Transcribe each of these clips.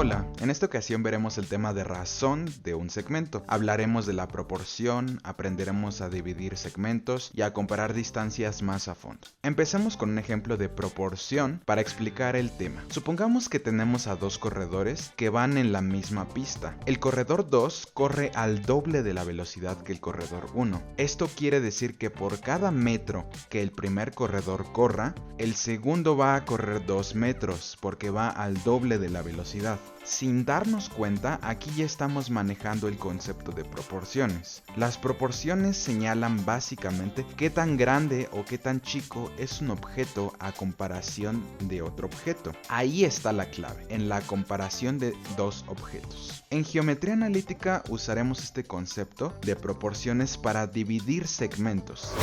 Hola, en esta ocasión veremos el tema de razón de un segmento. Hablaremos de la proporción, aprenderemos a dividir segmentos y a comparar distancias más a fondo. Empecemos con un ejemplo de proporción para explicar el tema. Supongamos que tenemos a dos corredores que van en la misma pista. El corredor 2 corre al doble de la velocidad que el corredor 1. Esto quiere decir que por cada metro que el primer corredor corra, el segundo va a correr 2 metros porque va al doble de la velocidad. Sin darnos cuenta, aquí ya estamos manejando el concepto de proporciones. Las proporciones señalan básicamente qué tan grande o qué tan chico es un objeto a comparación de otro objeto. Ahí está la clave, en la comparación de dos objetos. En geometría analítica usaremos este concepto de proporciones para dividir segmentos.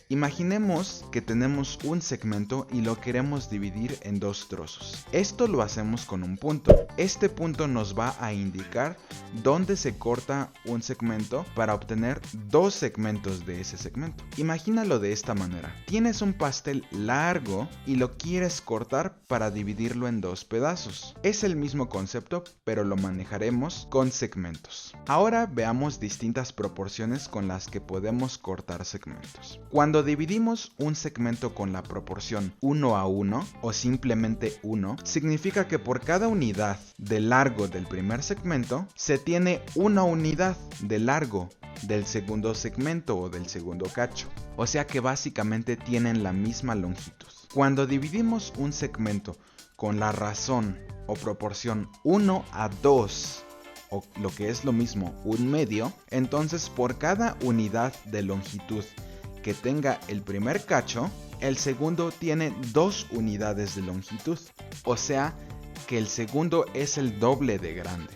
Imaginemos que tenemos un segmento y lo queremos dividir en dos trozos. Esto lo hacemos con un punto. Este punto nos va a indicar dónde se corta un segmento para obtener dos segmentos de ese segmento. Imagínalo de esta manera. Tienes un pastel largo y lo quieres cortar para dividirlo en dos pedazos. Es el mismo concepto, pero lo manejaremos con segmentos. Ahora veamos distintas proporciones con las que podemos cortar segmentos. Cuando dividimos un segmento con la proporción 1:1 o simplemente 1, significa que por cada unidad de largo del primer segmento se tiene una unidad de largo del segundo segmento o del segundo cacho. O sea que básicamente tienen la misma longitud. Cuando dividimos un segmento con la razón o proporción 1:2, o lo que es lo mismo, 1/2, entonces por cada unidad de longitud que tenga el primer cacho, el segundo tiene 2 unidades de longitud, o sea que el segundo es el doble de grande.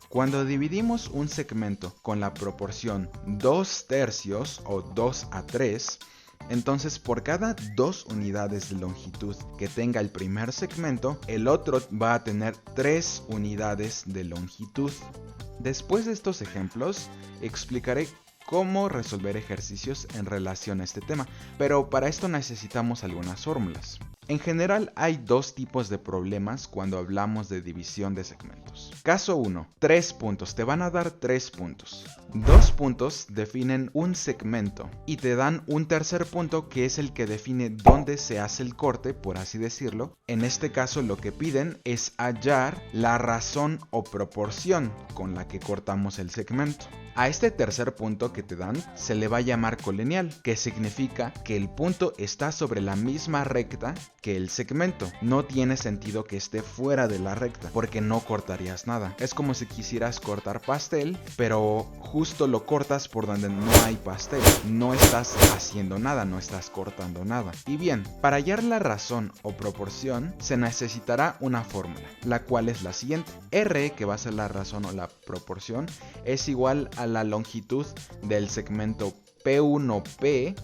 Cuando dividimos un segmento con la proporción 2/3 o 2:3, entonces por cada 2 unidades de longitud que tenga el primer segmento, el otro va a tener 3 unidades de longitud. Después de estos ejemplos, explicaré cómo resolver ejercicios en relación a este tema, pero para esto necesitamos algunas fórmulas. En general hay dos tipos de problemas cuando hablamos de división de segmentos. Caso 1, 3 puntos, te van a dar 3 puntos. 2 puntos definen un segmento y te dan un tercer punto que es el que define dónde se hace el corte, por así decirlo. En este caso lo que piden es hallar la razón o proporción con la que cortamos el segmento. A este tercer punto que te dan se le va a llamar colineal, que significa que el punto está sobre la misma recta que el segmento. No tiene sentido que esté fuera de la recta, porque no cortarías nada. Es como si quisieras cortar pastel, pero justo lo cortas por donde no hay pastel. No estás haciendo nada, no estás cortando nada. Y bien, para hallar la razón o proporción, se necesitará una fórmula, la cual es la siguiente. R, que va a ser la razón o la proporción, es igual a la longitud del segmento P1P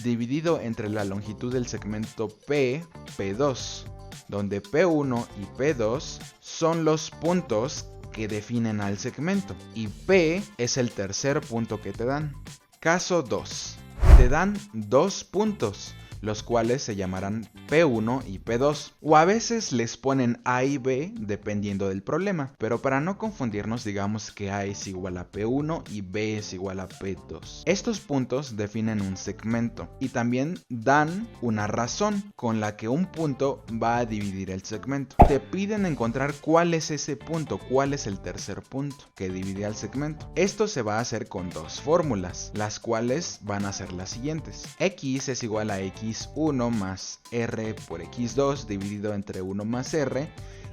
dividido entre la longitud del segmento P2, donde P1 y P2 son los puntos que definen al segmento y P es el tercer punto que te dan. Caso 2. Te dan 2 puntos, los cuales se llamarán P1 y P2, o a veces les ponen A y B dependiendo del problema, pero para no confundirnos digamos que A es igual a P1 y B es igual a P2. Estos puntos definen un segmento y también dan una razón con la que un punto va a dividir el segmento. Te piden encontrar cuál es ese punto, cuál es el tercer punto que divide al segmento. Esto se va a hacer con dos fórmulas, las cuales van a ser las siguientes. X es igual a x1 más r por x2 dividido entre 1 más r,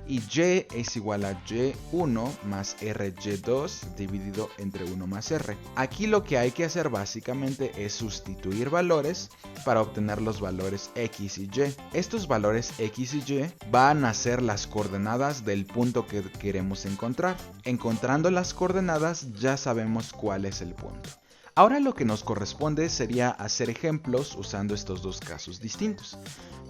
y y es igual a y1 más ry2 dividido entre 1 más r. Aquí lo que hay que hacer básicamente es sustituir valores para obtener los valores x y y. Estos valores x y y van a ser las coordenadas del punto que queremos encontrar. Encontrando las coordenadas ya sabemos cuál es el punto. Ahora lo que nos corresponde sería hacer ejemplos usando estos dos casos distintos,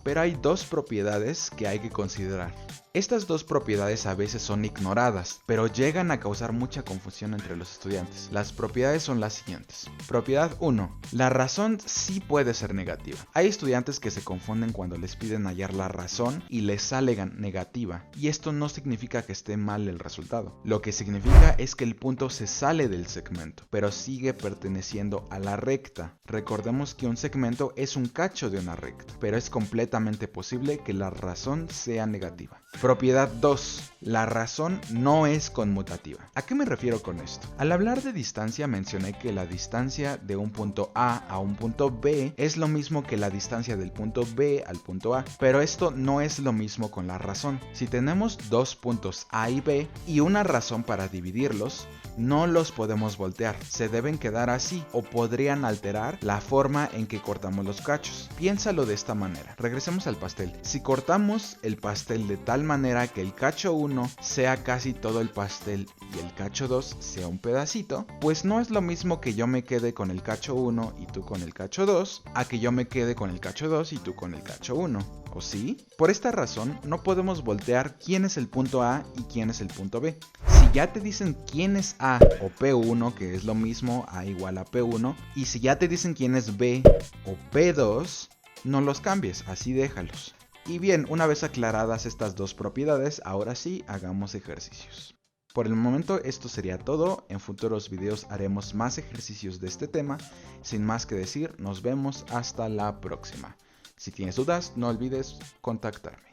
pero hay dos propiedades que hay que considerar. Estas dos propiedades a veces son ignoradas, pero llegan a causar mucha confusión entre los estudiantes. Las propiedades son las siguientes. Propiedad 1. La razón sí puede ser negativa. Hay estudiantes que se confunden cuando les piden hallar la razón y les sale negativa, y esto no significa que esté mal el resultado. Lo que significa es que el punto se sale del segmento, pero sigue perteneciendo a la recta. Recordemos que un segmento es un cacho de una recta, pero es completamente posible que la razón sea negativa. Propiedad 2. La razón no es conmutativa. ¿A qué me refiero con esto? Al hablar de distancia mencioné que la distancia de un punto A a un punto B es lo mismo que la distancia del punto B al punto A, pero esto no es lo mismo con la razón. Si tenemos dos puntos A y B y una razón para dividirlos, no los podemos voltear, se deben quedar así o podrían alterar la forma en que cortamos los cachos. Piénsalo de esta manera. Regresemos al pastel. Si cortamos el pastel de tal manera que el cacho 1 sea casi todo el pastel y el cacho 2 sea un pedacito, pues no es lo mismo que yo me quede con el cacho 1 y tú con el cacho 2, a que yo me quede con el cacho 2 y tú con el cacho 1. ¿O sí? Por esta razón, no podemos voltear quién es el punto A y quién es el punto B. Si ya te dicen quién es A o P1, que es lo mismo, A igual a P1, y si ya te dicen quién es B o P2, no los cambies, así déjalos. Y bien, una vez aclaradas estas dos propiedades, ahora sí, hagamos ejercicios. Por el momento esto sería todo, en futuros videos haremos más ejercicios de este tema. Sin más que decir, nos vemos hasta la próxima. Si tienes dudas, no olvides contactarme.